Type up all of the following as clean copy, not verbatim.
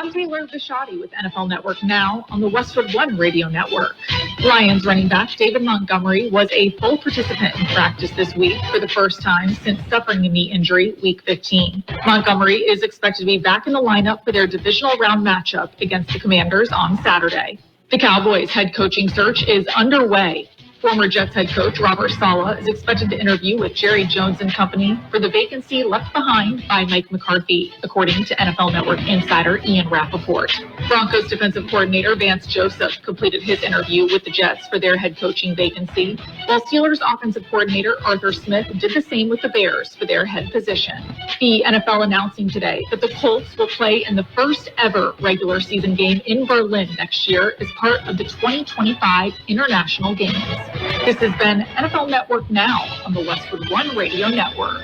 I'm Taylor Bishotti with NFL Network Now on the Westwood One Radio Network. Lions running back David Montgomery was a full participant in practice this week for the first time since suffering a knee injury week 15. Montgomery is expected to be back in the lineup for their divisional round matchup against the Commanders on Saturday. The Cowboys head coaching search is underway. Former Jets head coach Robert Saleh is expected to interview with Jerry Jones and company for the vacancy left behind by Mike McCarthy, according to NFL Network insider Ian Rappaport. Broncos defensive coordinator Vance Joseph completed his interview with the Jets for their head coaching vacancy, while Steelers offensive coordinator Arthur Smith did the same with the Bears for their head position. The NFL announcing today that the Colts will play in the first ever regular season game in Berlin next year as part of the 2025 International Games. This has been NFL Network Now on the Westwood One Radio Network.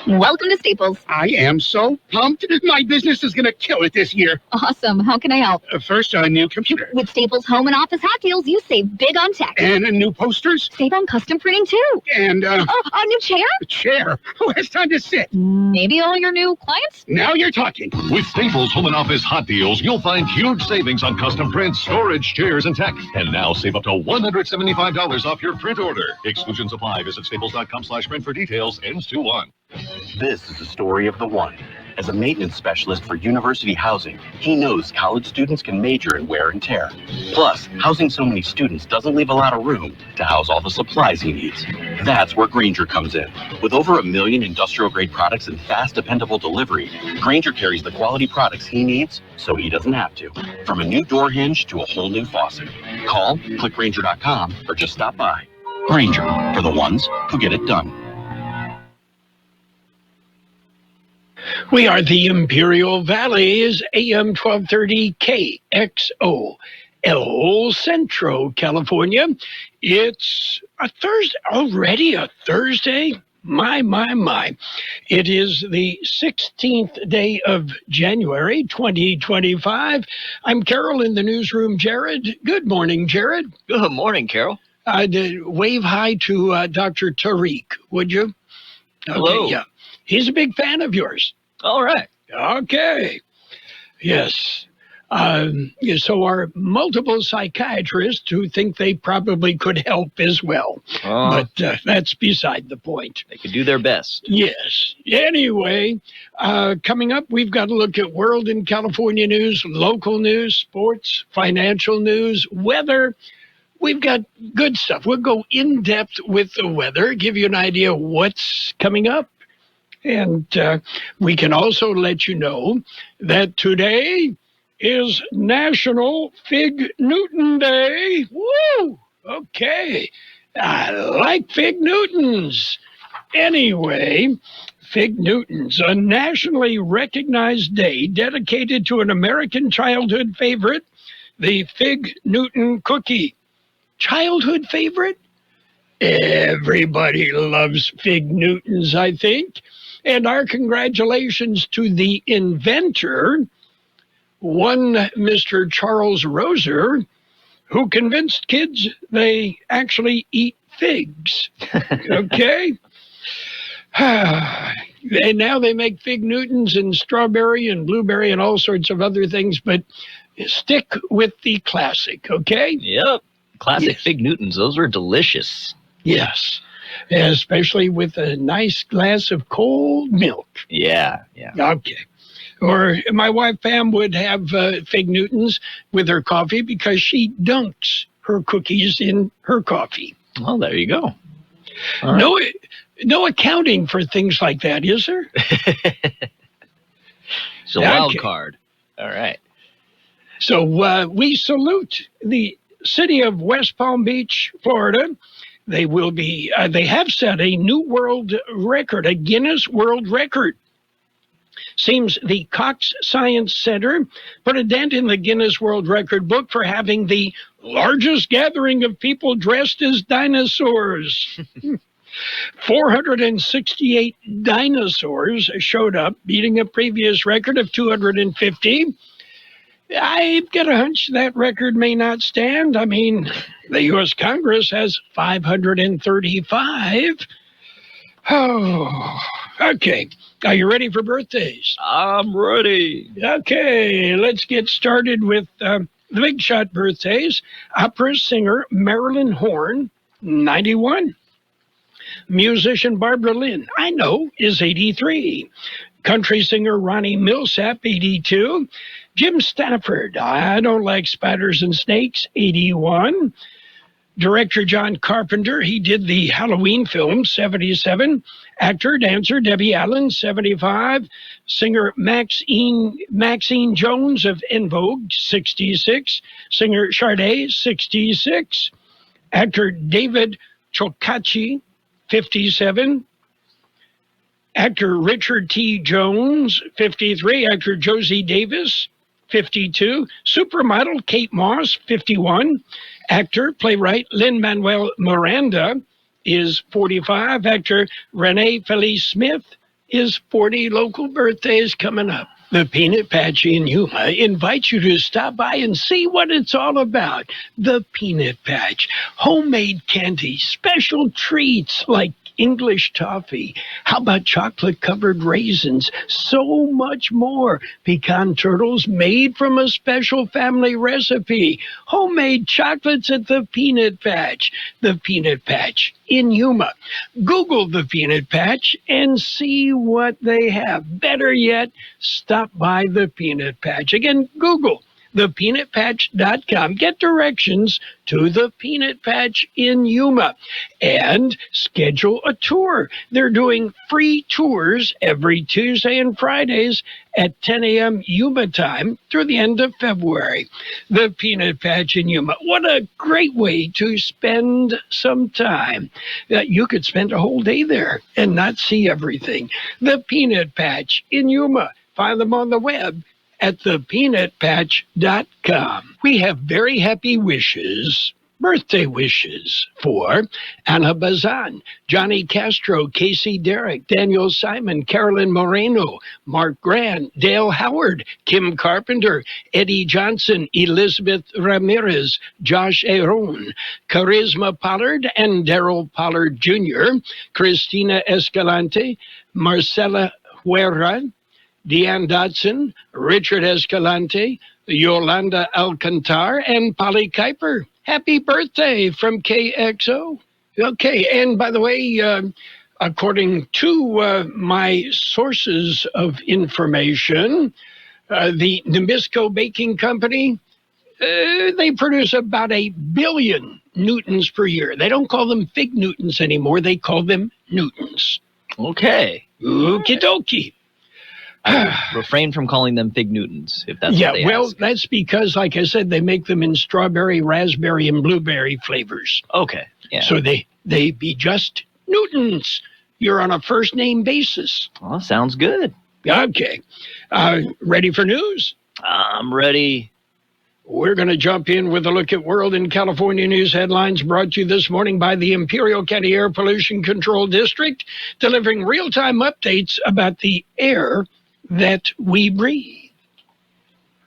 Welcome to Staples. I am so pumped. My business is going to kill it this year. Awesome. How can I help? First, a new computer. With Staples home and office hot deals, you save big on tech. And new posters. Save on custom printing, too. And, a new chair? A chair? Who has time to sit? Maybe all your new clients? Now you're talking. With Staples home and office hot deals, you'll find huge savings on custom prints, storage, chairs, and tech. And now save up to $175 off your print order. Exclusions apply. Visit staples.com/print for details. Ends 2/1. This is the story of the one. As a maintenance specialist for university housing, he knows college students can major in wear and tear. Plus, housing so many students doesn't leave a lot of room to house all the supplies he needs. That's where Grainger comes in. With over 1 million industrial-grade products and fast, dependable delivery, Grainger carries the quality products he needs so he doesn't have to. From a new door hinge to a whole new faucet. Call, click Grainger.com, or just stop by. Grainger, for the ones who get it done. We are the Imperial Valley's AM 1230 KXO, El Centro, California. It's a Thursday, already a Thursday? My. It is the 16th day of January, 2025. I'm Carroll in the newsroom. Jared, good morning, Jared. Good morning, Carroll. Wave hi to Dr. Tariq, would you? Hello. Okay, yeah. He's a big fan of yours. All right. Okay. Yes. So are multiple psychiatrists who think they probably could help as well. But that's beside the point. They could do their best. Yes. Anyway, coming up, we've got to look at world and California news, local news, sports, financial news, weather. We've got good stuff. We'll go in depth with the weather, give you an idea of what's coming up. And we can also let you know that today is National Fig Newton Day. Woo! Okay. I like Fig Newtons. Anyway, Fig Newtons, a nationally recognized day dedicated to an American childhood favorite, the Fig Newton cookie. Childhood favorite? Everybody loves Fig Newtons, I think. And our congratulations to the inventor, one Mr. Charles Roser, who convinced kids they actually eat figs. Okay? And now they make Fig Newtons and strawberry and blueberry and all sorts of other things, but stick with the classic, okay? Yep. Classic Fig Newtons. Those were delicious. Yes. Especially with a nice glass of cold milk. Yeah. Okay. Or my wife Pam would have Fig Newtons with her coffee because she dunks her cookies in her coffee. Well, there you go. No accounting for things like that, is there? It's a wild card. All right. So we salute the city of West Palm Beach, Florida. They will be. They have set a new world record, a Guinness World Record. Seems the Cox Science Center put a dent in the Guinness World Record book for having the largest gathering of people dressed as dinosaurs. 468 dinosaurs showed up, beating a previous record of 250. I've got a hunch that record may not stand. I mean, the U.S. Congress has 535. Oh, okay. Are you ready for birthdays? I'm ready. Okay, let's get started with the big shot birthdays. Opera singer Marilyn Horne, 91. Musician Barbara Lynn, I know, is 83. Country singer Ronnie Millsap, 82. Jim Stafford, I don't like spiders and snakes, 81. Director John Carpenter, he did the Halloween film, 77. Actor, dancer Debbie Allen, 75. Singer Maxine Jones of En Vogue, 66. Singer Sade, 66. Actor David Chokachi, 57. Actor Richard T. Jones, 53. Actor Josie Davis, 52. Supermodel Kate Moss, 51. Actor, playwright Lin-Manuel Miranda is 45. Actor Renee Felice Smith is 40. Local birthdays coming up. The Peanut Patch in Yuma invites you to stop by and see what it's all about. The Peanut Patch. Homemade candy, special treats like English toffee. How about chocolate-covered raisins? So much more. Pecan turtles made from a special family recipe. Homemade chocolates at the Peanut Patch. The Peanut Patch in Yuma. Google the Peanut Patch and see what they have. Better yet, stop by the Peanut Patch. Again, Google thepeanutpatch.com. Get directions to the Peanut Patch in Yuma and schedule a tour. They're doing free tours every Tuesday and Fridays at 10 a.m. Yuma time through the end of February. The Peanut Patch in Yuma. What a great way to spend some time. You could spend a whole day there and not see everything. The Peanut Patch in Yuma. Find them on the web at thepeanutpatch.com. We have very happy wishes, birthday wishes for Anna Bazan, Johnny Castro, Casey Derrick, Daniel Simon, Carolyn Moreno, Mark Grant, Dale Howard, Kim Carpenter, Eddie Johnson, Elizabeth Ramirez, Josh Aaron, Charisma Pollard and Daryl Pollard Jr., Christina Escalante, Marcela Huerra, Deanne Dodson, Richard Escalante, Yolanda Alcantar, and Polly Kuiper. Happy birthday from Kxo. Okay, and by the way, according to my sources of information, the Nabisco Baking Company, they produce about 1 billion newtons per year. They don't call them fig newtons anymore. They call them newtons. Okay. Okie dokie. Refrain from calling them fig newtons, if that's what they ask. That's because, like I said, they make them in strawberry, raspberry, and blueberry flavors. Okay, yeah. So they be just newtons. You're on a first-name basis. Well, sounds good. Okay. Ready for news? I'm ready. We're going to jump in with a look at World and California news headlines brought to you this morning by the Imperial County Air Pollution Control District, delivering real-time updates about the air that we breathe.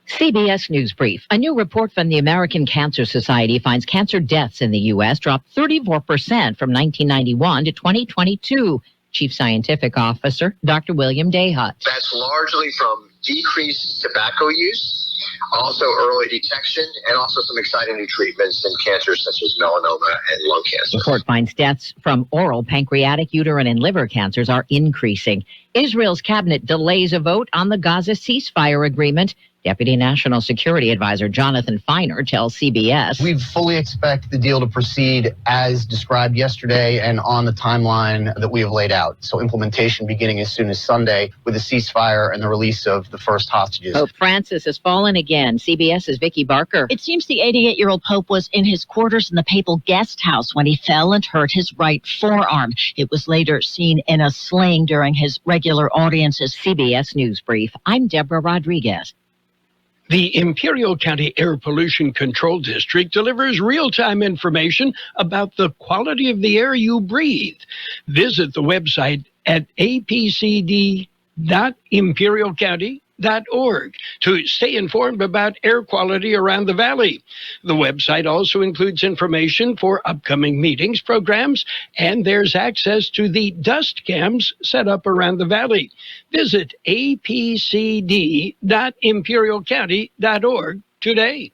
CBS News Brief. A new report from the American Cancer Society finds cancer deaths in the U.S. dropped 34% from 1991 to 2022. Chief Scientific Officer Dr. William Dayhut. That's largely from decreased tobacco use, also early detection, and also some exciting new treatments in cancers such as melanoma and lung cancer. The report finds deaths from oral, pancreatic, uterine, and liver cancers are increasing. Israel's cabinet delays a vote on the Gaza ceasefire agreement. Deputy National Security Advisor Jonathan Feiner tells CBS. We fully expect the deal to proceed as described yesterday and on the timeline that we have laid out. So implementation beginning as soon as Sunday with a ceasefire and the release of the first hostages. Pope Francis has fallen again. CBS's Vicki Barker. It seems the 88-year-old Pope was in his quarters in the papal guest house when he fell and hurt his right forearm. It was later seen in a sling during his regular audiences. CBS News Brief. I'm Deborah Rodriguez. The Imperial County Air Pollution Control District delivers real-time information about the quality of the air you breathe. Visit the website at apcd.imperialcounty.gov. AirQualityValley.org to stay informed about air quality around the valley. The website also includes information for upcoming meetings, programs, and there's access to the dust cams set up around the valley. Visit apcd.imperialcounty.org today.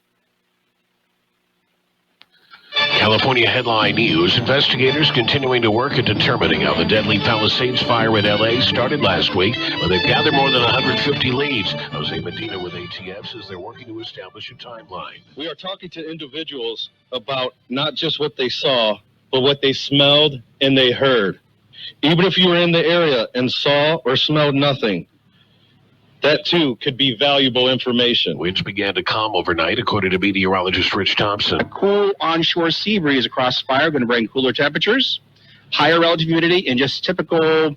California headline news. Investigators continuing to work at determining how the deadly Palisades fire in L.A. started last week, where they've gathered more than 150 leads. Jose Medina with ATF says they're working to establish a timeline. We are talking to individuals about not just what they saw, but what they smelled and they heard. Even if you were in the area and saw or smelled nothing, that, too, could be valuable information. Winds began to calm overnight, according to meteorologist Rich Thompson. A cool onshore sea breeze across the fire going to bring cooler temperatures, higher relative humidity, and just typical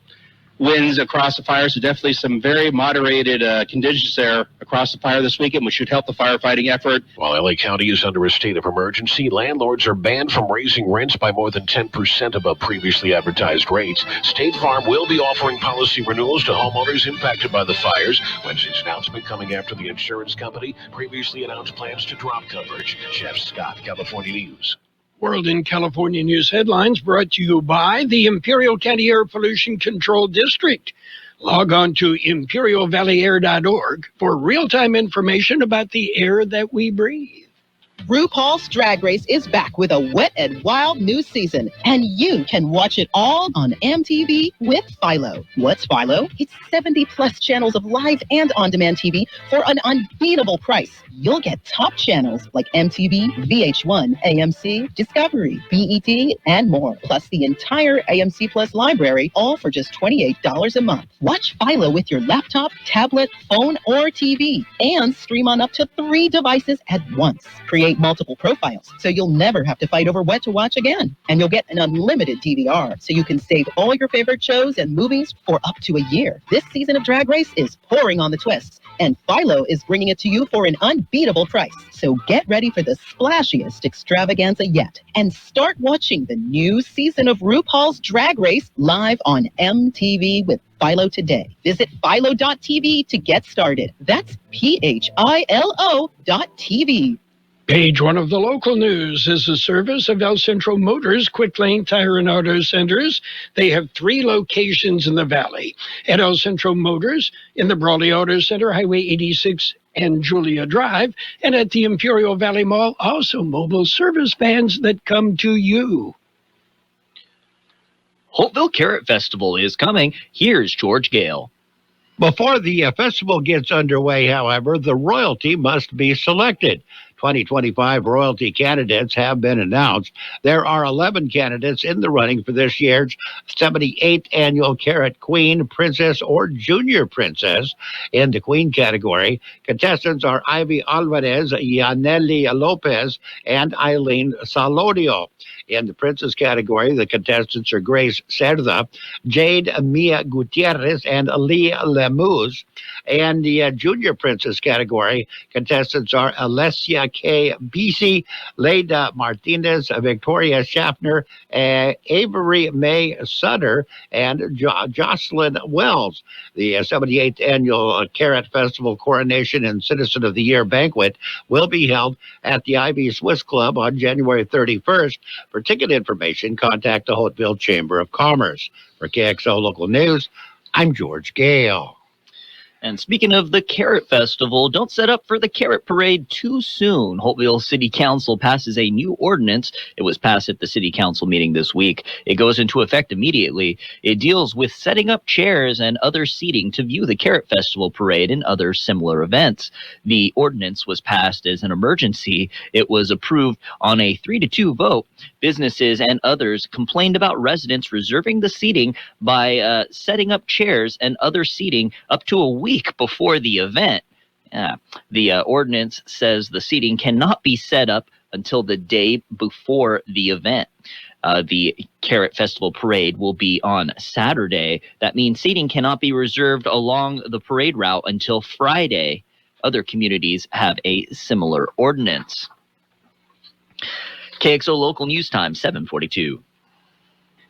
winds across the fire. So definitely some very moderated conditions there across the fire this weekend, which should help the firefighting effort. While L.A. County is under a state of emergency, landlords are banned from raising rents by more than 10% above previously advertised rates. State Farm will be offering policy renewals to homeowners impacted by the fires. Wednesday's announcement coming after the insurance company previously announced plans to drop coverage. Jeff Scott, California News. World in California News headlines brought to you by the Imperial County Air Pollution Control District. Log on to imperialvalleyair.org for real-time information about the air that we breathe. RuPaul's Drag Race is back with a wet and wild new season, and you can watch it all on MTV with Philo. What's Philo? It's 70-plus channels of live and on-demand TV for an unbeatable price. You'll get top channels like MTV, VH1, AMC, Discovery, BET, and more, plus the entire AMC Plus library, all for just $28 a month. Watch Philo with your laptop, tablet, phone, or TV, and stream on up to 3 devices at once. Create multiple profiles, so you'll never have to fight over what to watch again. And you'll get an unlimited DVR, so you can save all your favorite shows and movies for up to a year. This season of Drag Race is pouring on the twists, and Philo is bringing it to you for an unbeatable price. So get ready for the splashiest extravaganza yet, and start watching the new season of RuPaul's Drag Race live on MTV with Philo today. Visit philo.tv to get started. That's PHILO.TV. Page 1 of the local news is a service of El Centro Motors Quick Lane Tire and Auto Centers. They have 3 locations in the valley. At El Centro Motors, in the Brawley Auto Center, Highway 86 and Julia Drive, and at the Imperial Valley Mall, also mobile service vans that come to you. Holtville Carrot Festival is coming. Here's George Gale. Before the festival gets underway, however, the royalty must be selected. 2025 royalty candidates have been announced. There are 11 candidates in the running for this year's 78th annual Carrot Queen, Princess, or Junior Princess. In the Queen category, contestants are Ivy Alvarez, Yaneli Lopez, and Eileen Salodio. In the Princess category, the contestants are Grace Cerda, Jade Mia Gutierrez, and Leah Lemus. And the Junior Princess category, contestants are Alessia K. Bisi, Leda Martinez, Victoria Schaffner, Avery May Sutter, and Jocelyn Wells. The 78th annual Carrot Festival Coronation and Citizen of the Year banquet will be held at the Ivy Swiss Club on January 31st. For ticket information, contact the Holtville Chamber of Commerce. For KXO Local News, I'm George Gale. And speaking of the Carrot Festival, don't set up for the Carrot Parade too soon. Holtville City Council passes a new ordinance. It was passed at the City Council meeting this week. It goes into effect immediately. It deals with setting up chairs and other seating to view the Carrot Festival Parade and other similar events. The ordinance was passed as an emergency. It was approved on a 3-2 vote. Businesses and others complained about residents reserving the seating by setting up chairs and other seating up to a week before the event. The ordinance says the seating cannot be set up until the day before the event. The Carrot Festival Parade will be on Saturday. That means seating cannot be reserved along the parade route until Friday. Other communities have a similar ordinance. KXO Local News Time, 7:42.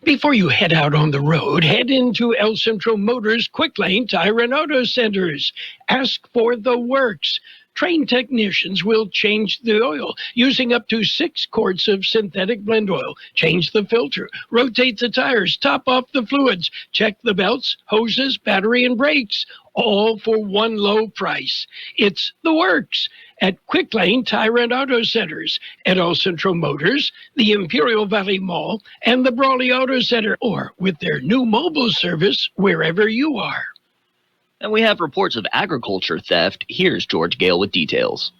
Before you head out on the road, head into El Centro Motors Quick Lane Tire and Auto Centers. Ask for the works. Trained technicians will change the oil using up to 6 quarts of synthetic blend oil. Change the filter, rotate the tires, top off the fluids, check the belts, hoses, battery, and brakes, all for one low price. It's the works at Quick Lane Tire and Auto Centers, at El Centro Motors, the Imperial Valley Mall, and the Brawley Auto Center, or with their new mobile service wherever you are. And we have reports of agriculture theft. Here's George Gale with details.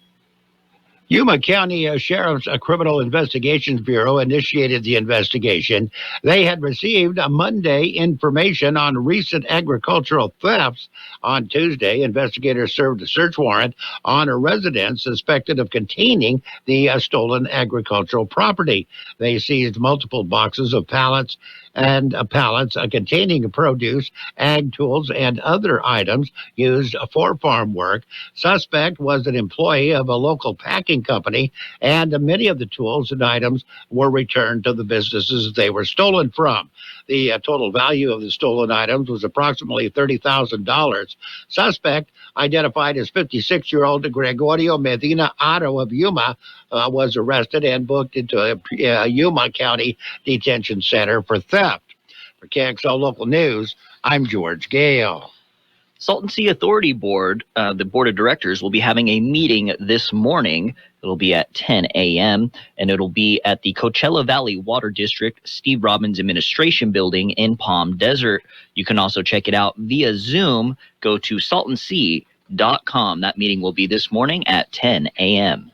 Yuma County Sheriff's Criminal Investigations Bureau initiated the investigation. They had received Monday information on recent agricultural thefts. On Tuesday, investigators served a search warrant on a residence suspected of containing the stolen agricultural property. They seized multiple boxes of pallets containing produce, ag tools, and other items used for farm work. Suspect was an employee of a local packing company, and many of the tools and items were returned to the businesses they were stolen from. The total value of the stolen items was approximately $30,000. Suspect, identified as 56-year-old Gregorio Medina Otto of Yuma, was arrested and booked into a Yuma County Detention Center for theft. For Kxo Local News, I'm George Gale. Salton Sea Authority Board, the Board of Directors, will be having a meeting this morning. It'll be at 10 a.m., and it'll be at the Coachella Valley Water District Steve Robbins Administration Building in Palm Desert. You can also check it out via Zoom. Go to saltonsea.com. That meeting will be this morning at 10 a.m.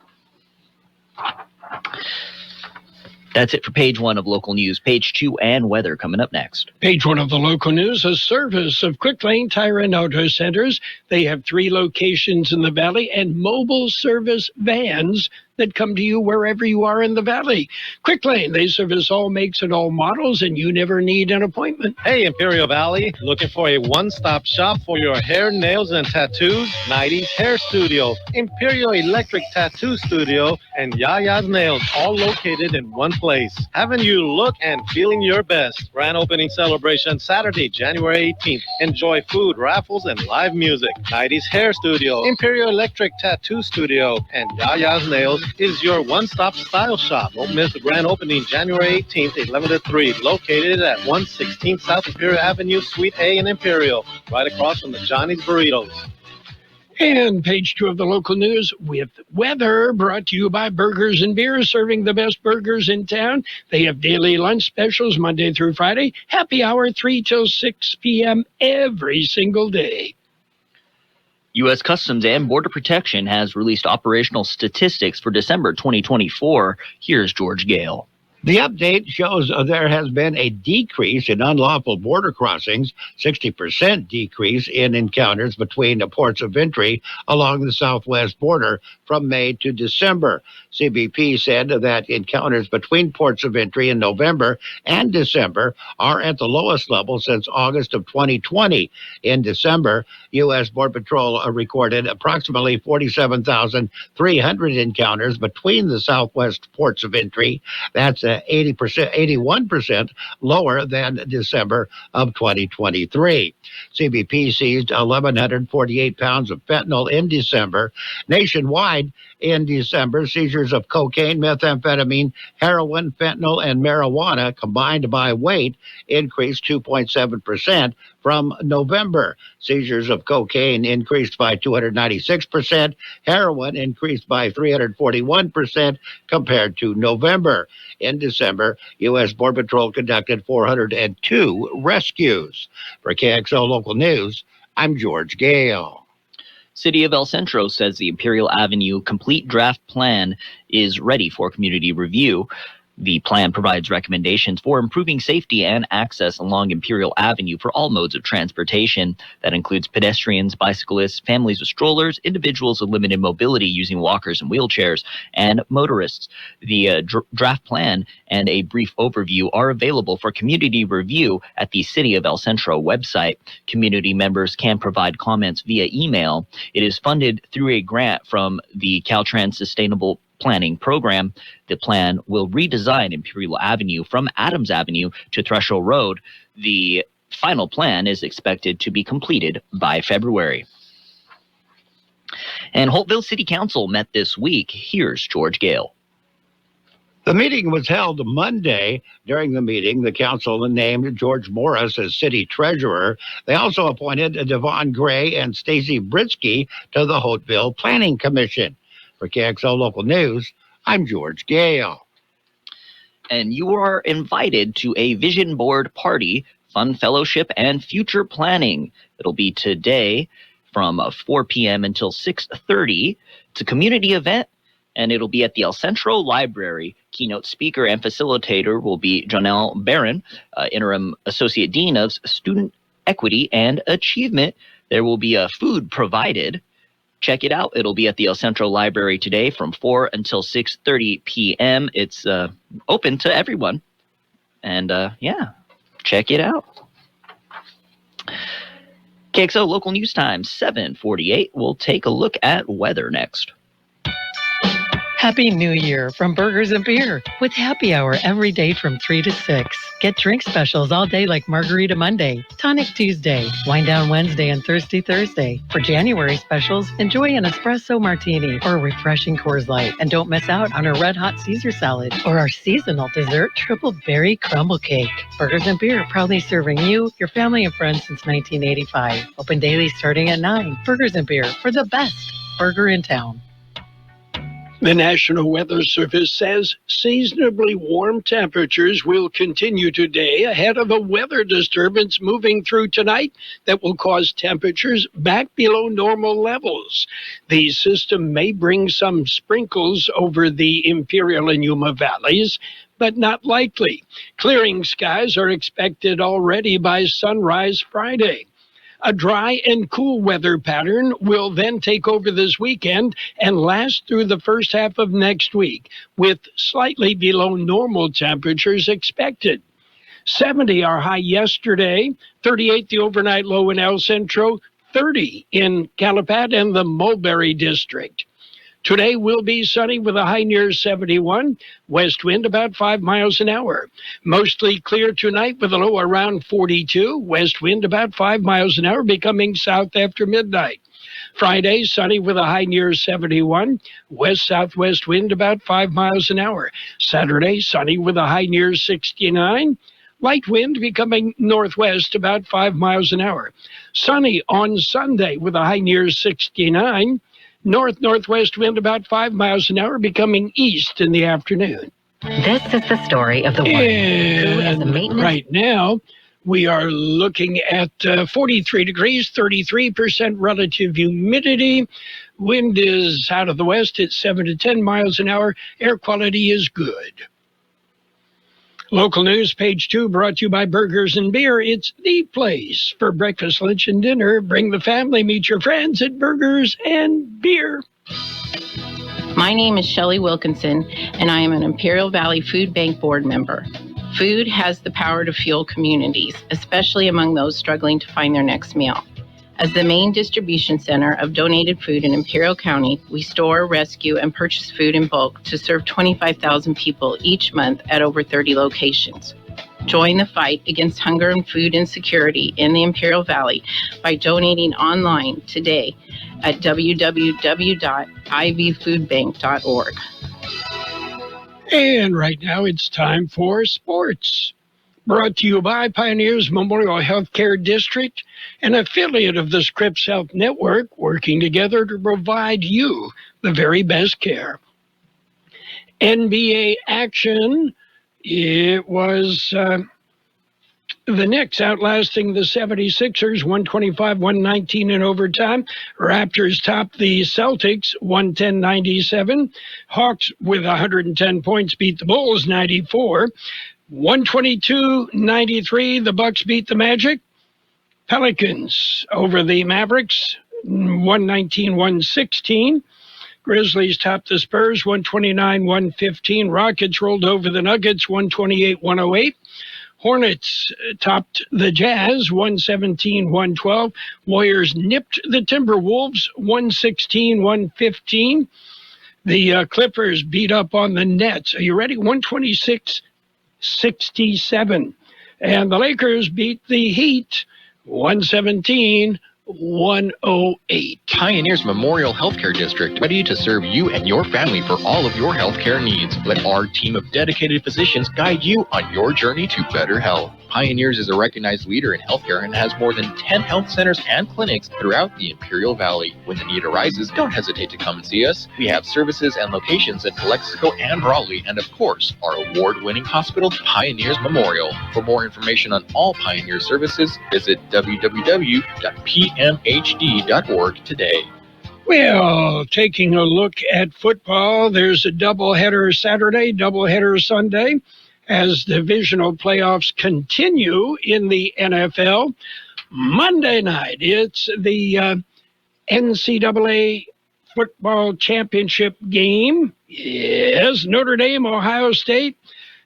That's it for page 1 of local news. Page 2 and weather coming up next. Page 1 of the local news, a service of Quick Lane Tire and Auto Centers. They have 3 locations in the valley and mobile service vans that come to you wherever you are in the valley. Quick Lane, they service all makes and all models, and you never need an appointment. Hey, Imperial Valley, looking for a one-stop shop for your hair, nails, and tattoos? 90s Hair Studio, Imperial Electric Tattoo Studio, and Yaya's Nails, all located in one place. Having you look and feeling your best. Grand opening celebration Saturday, January 18th. Enjoy food, raffles, and live music. 90s Hair Studio, Imperial Electric Tattoo Studio, and Yaya's Nails is your one-stop style shop. Don't miss the grand opening January 18th, 11 to 3, located at 116 South Imperial Avenue, Suite A in Imperial, right across from the Johnny's Burritos. And page 2 of the local news with weather, brought to you by Burgers and Beers, serving the best burgers in town. They have daily lunch specials Monday through Friday, happy hour 3 till 6 p.m. every single day. U.S. Customs and Border Protection has released operational statistics for December 2024. Here's George Gale. The update shows there has been a decrease in unlawful border crossings, 60% decrease in encounters between the ports of entry along the southwest border from May to December. CBP said that encounters between ports of entry in November and December are at the lowest level since August of 2020. In December, U.S. Border Patrol recorded approximately 47,300 encounters between the southwest ports of entry. That's 81% lower than December of 2023. CBP seized 1,148 pounds of fentanyl in December. Nationwide, in December, seizures of cocaine, methamphetamine, heroin, fentanyl, and marijuana combined by weight increased 2.7% from November. Seizures of cocaine increased by 296%. Heroin increased by 341% compared to November. In December, U.S. Border Patrol conducted 402 rescues. For KXO Local News, I'm George Gale. City of El Centro says the Imperial Avenue complete draft plan is ready for community review. The plan provides recommendations for improving safety and access along Imperial Avenue for all modes of transportation. That includes pedestrians, bicyclists, families with strollers, individuals with limited mobility using walkers and wheelchairs, and motorists. The draft plan and a brief overview are available for community review at the City of El Centro website. Community members can provide comments via email. It is funded through a grant from the Caltrans Sustainable planning program. The plan will redesign Imperial Avenue from Adams Avenue to Threshold Road. The final plan is expected to be completed by February. And Holtville City Council met this week. Here's George Gale. The meeting was held Monday. During the meeting, the council named George Morris as city treasurer. They also appointed Devon Gray and Stacy Britsky to the Holtville Planning Commission. For Kxo Local News, I'm George Gale. And you are invited to a vision board party, fun fellowship, and future planning. It'll be today from 4 p.m. until 6:30. It's a community event, and it'll be at the El Centro Library. Keynote speaker and facilitator will be Janelle Barron, Interim Associate Dean of Student Equity and Achievement. There will be food provided. Check it out. It'll be at the El Centro Library today from 4 until 6:30 p.m. It's open to everyone. And, check it out. KXO Local News Time, 7:48. We'll take a look at weather next. Happy New Year from Burgers and Beer with happy hour every day from 3 to 6. Get drink specials all day like Margarita Monday, Tonic Tuesday, Wine Down Wednesday, and Thirsty Thursday. For January specials, enjoy an espresso martini or a refreshing Coors Light. And don't miss out on our red hot Caesar salad or our seasonal dessert triple berry crumble cake. Burgers and Beer proudly serving you, your family, and friends since 1985. Open daily starting at 9. Burgers and Beer for the best burger in town. The National Weather Service says seasonably warm temperatures will continue today ahead of a weather disturbance moving through tonight that will cause temperatures back below normal levels. The system may bring some sprinkles over the Imperial and Yuma valleys, but not likely. Clearing skies are expected already by sunrise Friday. A dry and cool weather pattern will then take over this weekend and last through the first half of next week, with slightly below normal temperatures expected. 70 our high yesterday, 38 the overnight low in El Centro, 30 in Calapat and the Mulberry District. Today will be sunny with a high near 71, west wind about 5 miles an hour. Mostly clear tonight with a low around 42, west wind about 5 miles an hour, becoming south after midnight. Friday, sunny with a high near 71, west-southwest wind about 5 miles an hour. Saturday, sunny with a high near 69, light wind becoming northwest about 5 miles an hour. Sunny on Sunday with a high near 69, north-northwest wind about 5 miles an hour, becoming east in the afternoon. This is the story of the one who, as a maintenance... Right now, we are looking at 43 degrees, 33% relative humidity. Wind is out of the west at 7 to 10 miles an hour. Air quality is good. Local news, page 2, brought to you by Burgers and Beer. It's the place for breakfast, lunch, and dinner. Bring the family, meet your friends at Burgers and Beer. My name is Shelley Wilkinson, and I am an Imperial Valley Food Bank board member. Food has the power to fuel communities, especially among those struggling to find their next meal. As the main distribution center of donated food in Imperial County, we store, rescue, and purchase food in bulk to serve 25,000 people each month at over 30 locations. Join the fight against hunger and food insecurity in the Imperial Valley by donating online today at www.ivfoodbank.org. And right now it's time for sports. Brought to you by Pioneers Memorial Healthcare District, an affiliate of the Scripps Health Network, working together to provide you the very best care. NBA action, it was the Knicks outlasting the 76ers, 125-119 in overtime. Raptors topped the Celtics, 110-97. Hawks with 110 points beat the Bulls, 94. 122-93, the Bucks beat the Magic. Pelicans over the Mavericks, 119-116. Grizzlies topped the Spurs, 129-115. Rockets rolled over the Nuggets, 128-108. Hornets topped the Jazz, 117-112. Warriors nipped the Timberwolves, 116-115. The Clippers beat up on the Nets. Are you ready? 126-67. And the Lakers beat the Heat 117-108. Pioneers Memorial Healthcare District, ready to serve you and your family for all of your healthcare needs. Let our team of dedicated physicians guide you on your journey to better health. Pioneers is a recognized leader in healthcare and has more than 10 health centers and clinics throughout the Imperial Valley. When the need arises, don't hesitate to come and see us. We have services and locations in Calexico and Raleigh, and of course, our award-winning hospital, Pioneers Memorial. For more information on all Pioneer services, visit www.pmhd.org today. Well, taking a look at football, there's a doubleheader Saturday, doubleheader Sunday, as divisional playoffs continue in the NFL. Monday night, it's the NCAA football championship game. Yes, Notre Dame, Ohio State.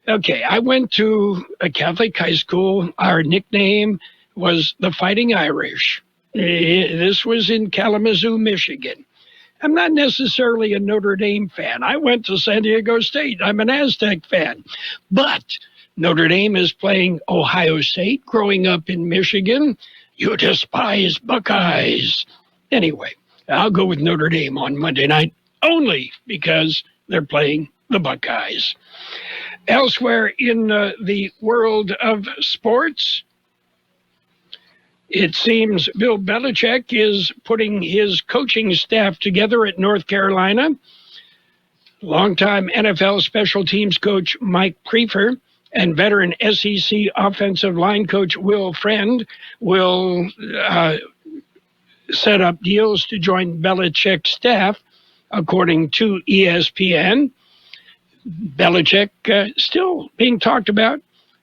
Okay, I went to a Catholic high school. Our nickname was the Fighting Irish. This was in Kalamazoo, Michigan. I'm not necessarily a Notre Dame fan. I went to San Diego State. I'm an Aztec fan. But Notre Dame is playing Ohio State. Growing up in Michigan, you despise Buckeyes. Anyway, I'll go with Notre Dame on Monday night only because they're playing the Buckeyes. Elsewhere in the world of sports, it seems Bill Belichick is putting his coaching staff together at North Carolina. Longtime NFL special teams coach Mike Prefer and veteran SEC offensive line coach Will Friend will set up deals to join Belichick's staff, according to ESPN. Belichick still being talked about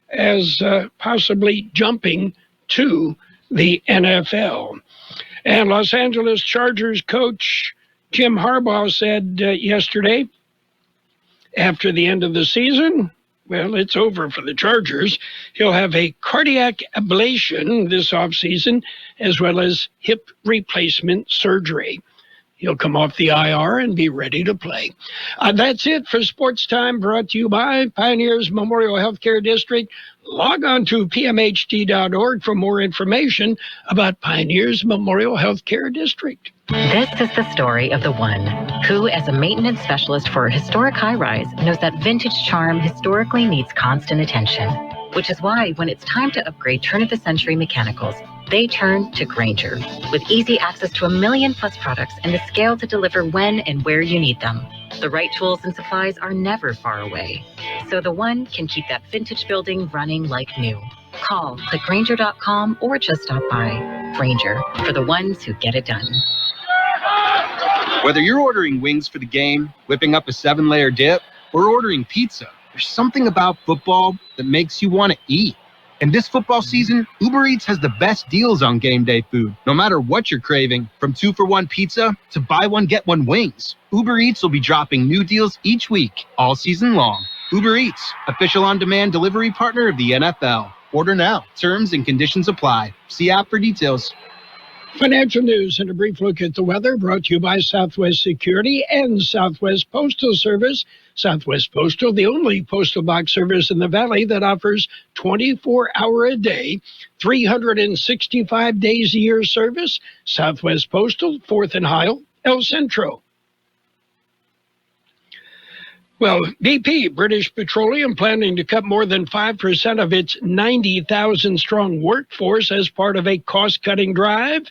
as possibly jumping to the NFL. And Los Angeles Chargers coach Jim Harbaugh said yesterday, after the end of the season, well, it's over for the Chargers. He'll have a cardiac ablation this offseason, as well as hip replacement surgery. He'll come off the IR and be ready to play. That's it for Sports Time, brought to you by Pioneers Memorial Healthcare District. Log on to pmhd.org for more information about Pioneers Memorial Healthcare District. This is the story of the one who, as a maintenance specialist for a historic high-rise, knows that vintage charm historically needs constant attention. Which is why, when it's time to upgrade turn-of-the-century mechanicals, they turn to Grainger. With easy access to 1 million-plus products and the scale to deliver when and where you need them. The right tools and supplies are never far away. So the one can keep that vintage building running like new. Call, click Grainger.com, or just stop by. Grainger, for the ones who get it done. Whether you're ordering wings for the game, whipping up a 7-layer dip, or ordering pizza, there's something about football that makes you want to eat. And this football season, Uber Eats has the best deals on game day food. No matter what you're craving, from 2-for-1 pizza to buy one, get one wings, Uber Eats will be dropping new deals each week, all season long. Uber Eats, official on-demand delivery partner of the NFL. Order now. Terms and conditions apply. See app for details. Financial news and a brief look at the weather, brought to you by Southwest Security and Southwest Postal Service. Southwest Postal, the only postal box service in the Valley that offers 24-hour-a-day, 365 days a year service. Southwest Postal, 4th and Heil, El Centro. Well, BP, British Petroleum, planning to cut more than 5% of its 90,000-strong workforce as part of a cost-cutting drive.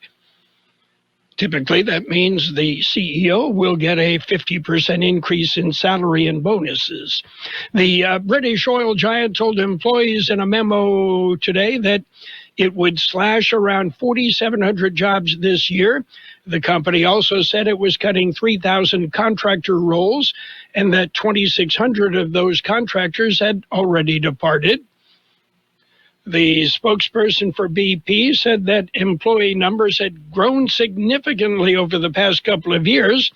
Typically, that means the CEO will get a 50% increase in salary and bonuses. The British oil giant told employees in a memo today that it would slash around 4,700 jobs this year. The company also said it was cutting 3,000 contractor roles and that 2,600 of those contractors had already departed. The spokesperson for BP said that employee numbers had grown significantly over the past couple of years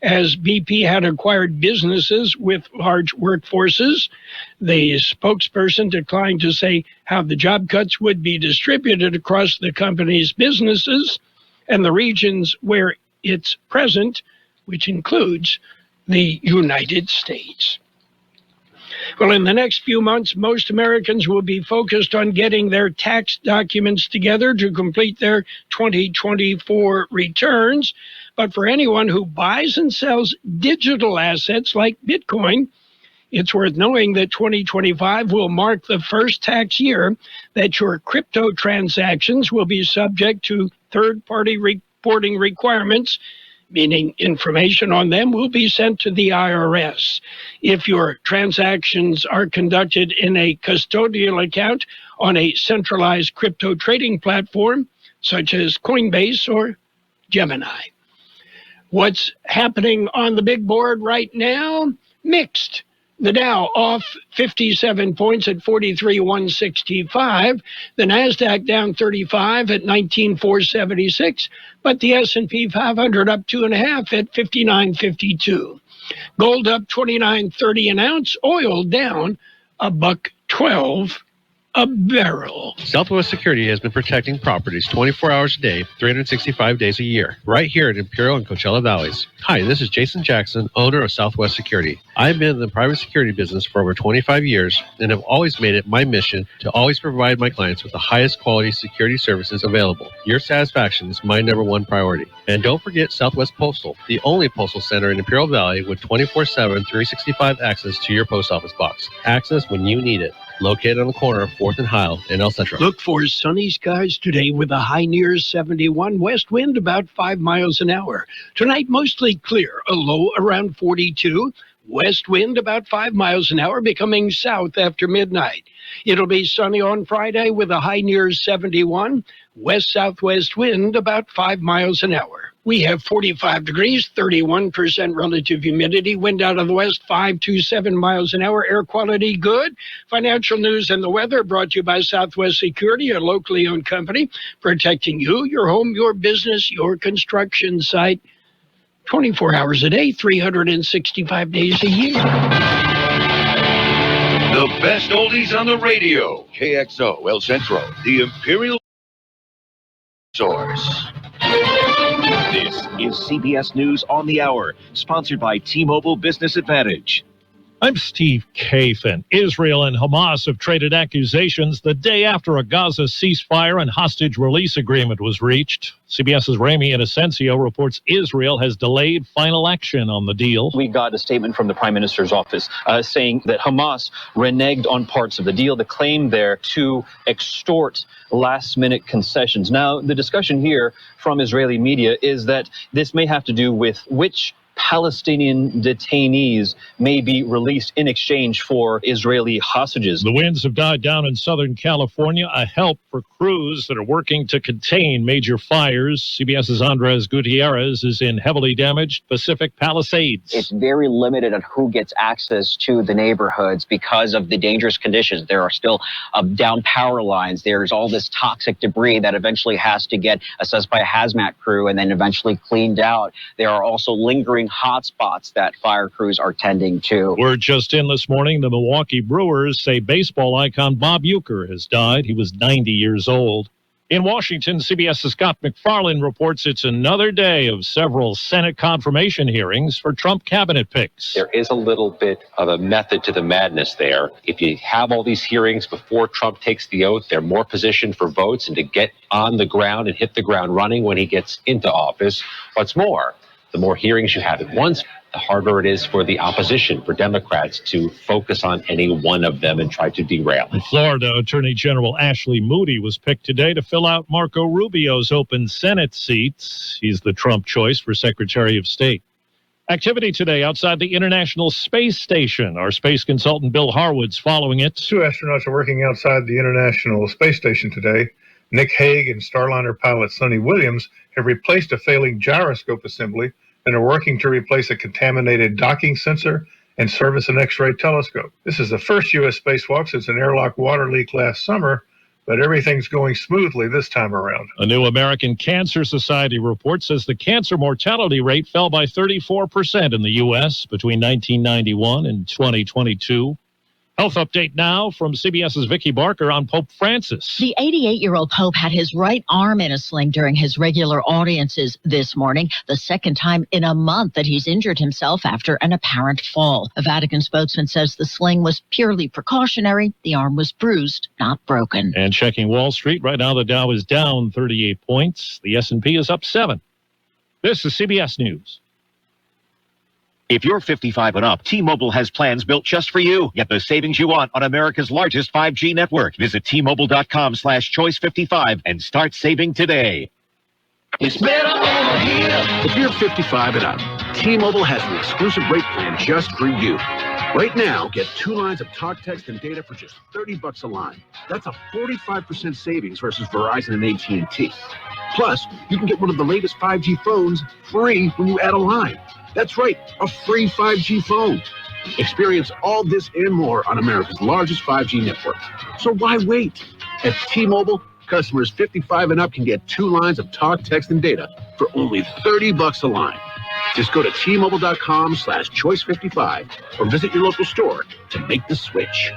as BP had acquired businesses with large workforces. The spokesperson declined to say how the job cuts would be distributed across the company's businesses and the regions where it's present, which includes the United States. Well, in the next few months, most Americans will be focused on getting their tax documents together to complete their 2024 returns. But for anyone who buys and sells digital assets like Bitcoin, it's worth knowing that 2025 will mark the first tax year that your crypto transactions will be subject to third-party reporting requirements, meaning information on them will be sent to the IRS. If your transactions are conducted in a custodial account on a centralized crypto trading platform, such as Coinbase or Gemini. What's happening on the big board right now? Mixed. The Dow off 57 points at 43,165. The Nasdaq down 35 at 19,476. But the S&P 500 up 2.5 at 59.52. Gold up 29.30 an ounce. Oil down $1.12 a barrel. Southwest Security has been protecting properties 24 hours a day, 365 days a year, right here in Imperial and Coachella Valleys. Hi, this is Jason Jackson, owner of Southwest Security. I've been in the private security business for over 25 years and have always made it my mission to always provide my clients with the highest quality security services available. Your satisfaction is my number one priority. And don't forget Southwest Postal, the only postal center in Imperial Valley with 24/7, 365 access to your post office box. Access when you need it. Located on the corner of 4th and Heil in El Centro. Look for sunny skies today with a high near 71, west wind about 5 miles an hour. Tonight, mostly clear, a low around 42, west wind about 5 miles an hour, becoming south after midnight. It'll be sunny on Friday with a high near 71, west-southwest wind about 5 miles an hour. We have 45 degrees, 31% relative humidity, wind out of the west, 5 to 7 miles an hour, air quality good. Financial news and the weather brought to you by Southwest Security, a locally owned company, protecting you, your home, your business, your construction site, 24 hours a day, 365 days a year. The best oldies on the radio. KXO, El Centro, the Imperial Source. This is CBS News on the Hour, sponsored by T-Mobile Business Advantage. I'm Steve Kathan. Israel and Hamas have traded accusations the day after a Gaza ceasefire and hostage release agreement was reached. CBS's Rami Inocencio reports Israel has delayed final action on the deal. We got a statement from the Prime Minister's office saying that Hamas reneged on parts of the deal, the claim there to extort last-minute concessions. Now, the discussion here from Israeli media is that this may have to do with which Palestinian detainees may be released in exchange for Israeli hostages. The winds have died down in Southern California, a help for crews that are working to contain major fires. CBS's Andres Gutierrez is in heavily damaged Pacific Palisades. It's very limited on who gets access to the neighborhoods because of the dangerous conditions. There are still down power lines. There's all this toxic debris that eventually has to get assessed by a hazmat crew and then eventually cleaned out. There are also lingering hot spots that fire crews are tending to. We're just in this morning. The Milwaukee Brewers say baseball icon Bob Uecker has died. He was 90 years old. In Washington, CBS's Scott McFarland reports it's another day of several Senate confirmation hearings for Trump cabinet picks. There is a little bit of a method to the madness there. If you have all these hearings before Trump takes the oath, they're more positioned for votes and to get on the ground and hit the ground running when he gets into office. What's more, the more hearings you have at once, the harder it is for the opposition, for Democrats, to focus on any one of them and try to derail it. Florida Attorney General Ashley Moody was picked today to fill out Marco Rubio's open Senate seats. He's the Trump choice for Secretary of State. Activity today outside the International Space Station. Our space consultant Bill Harwood's following it. 2 astronauts are working outside the International Space Station today. Nick Hague and Starliner pilot Sonny Williams have replaced a failing gyroscope assembly and are working to replace a contaminated docking sensor and service an X-ray telescope. This is the first U.S. spacewalk since an airlock water leak last summer, but everything's going smoothly this time around. A new American Cancer Society report says the cancer mortality rate fell by 34% in the U.S. between 1991 and 2022. Health update now from CBS's Vicki Barker on Pope Francis. The 88-year-old Pope had his right arm in a sling during his regular audiences this morning, the second time in a month that he's injured himself after an apparent fall. A Vatican spokesman says the sling was purely precautionary. The arm was bruised, not broken. And checking Wall Street, right now the Dow is down 38 points. The S&P is up 7. This is CBS News. If you're 55 and up, T-Mobile has plans built just for you. Get the savings you want on America's largest 5G network. Visit T-Mobile.com/choice55 and start saving today. It's better over here. If you're 55 and up, T-Mobile has an exclusive rate plan just for you. Right now, get 2 lines of talk, text, and data for just $30 a line. That's a 45% savings versus Verizon and AT&T. Plus, you can get one of the latest 5G phones free when you add a line. That's right, a free 5G phone. Experience all this and more on America's largest 5G network. So why wait? At T-Mobile, customers 55 and up can get 2 lines of talk, text, and data for only $30 a line. Just go to T-Mobile.com/choice55 or visit your local store to make the switch.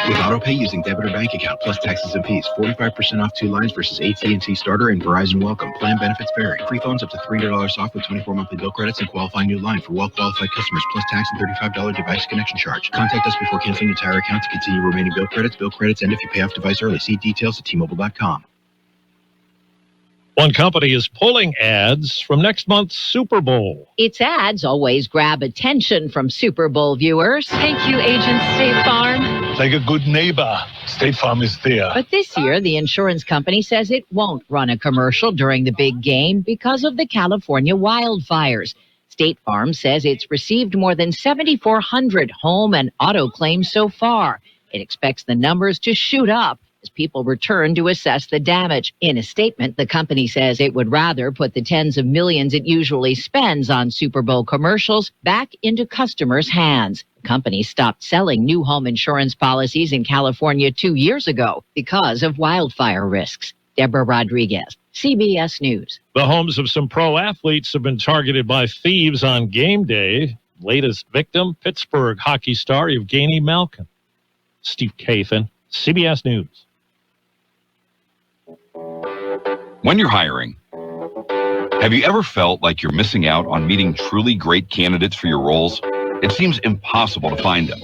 With AutoPay using debit or bank account plus taxes and fees, 45% off 2 lines versus AT&T Starter and Verizon Welcome. Plan benefits vary. Free phones up to $300 off with 24 monthly bill credits and qualifying new line for well-qualified customers plus tax and $35 device connection charge. Contact us before canceling your entire account to continue remaining bill credits. Bill credits end if you pay off device early. See details at T-Mobile.com. One company is pulling ads from next month's Super Bowl. Its ads always grab attention from Super Bowl viewers. Thank you, Agent State Farm. Like a good neighbor, State Farm is there. But this year, the insurance company says it won't run a commercial during the big game because of the California wildfires. State Farm says it's received more than 7,400 home and auto claims so far. It expects the numbers to shoot up as people return to assess the damage. In a statement, the company says it would rather put the tens of millions it usually spends on Super Bowl commercials back into customers' hands. The company stopped selling new home insurance policies in California 2 years ago because of wildfire risks. Deborah Rodriguez, CBS News. The homes of some pro athletes have been targeted by thieves on game day. Latest victim, Pittsburgh hockey star Evgeny Malkin. Steve Kathan, CBS News. When you're hiring, have you ever felt like you're missing out on meeting truly great candidates for your roles? It seems impossible to find them,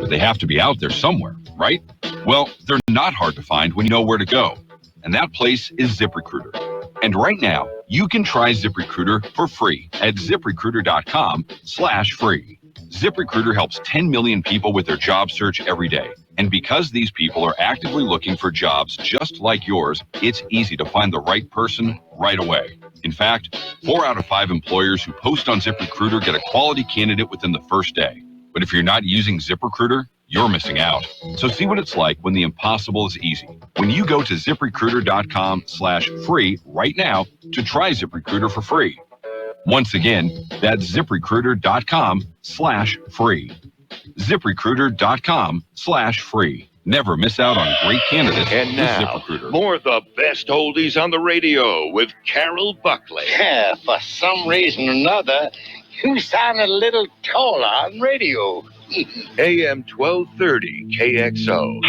but they have to be out there somewhere, right? Well, they're not hard to find when you know where to go, and that place is ZipRecruiter. And right now, you can try ZipRecruiter for free at ZipRecruiter.com/free. ZipRecruiter helps 10 million people with their job search every day. And because these people are actively looking for jobs just like yours, it's easy to find the right person right away. In fact, 4 out of 5 employers who post on ZipRecruiter get a quality candidate within the first day. But if you're not using ZipRecruiter, you're missing out. So see what it's like when the impossible is easy. When you go to ZipRecruiter.com/free right now to try ZipRecruiter for free. Once again, that's ZipRecruiter.com/free. ZipRecruiter.com/free. Never miss out on great candidates And with now, ZipRecruiter. more of the best oldies on the radio with Carroll Buckley. Yeah, for some reason or another, you sound a little taller on radio. AM 1230 KXO.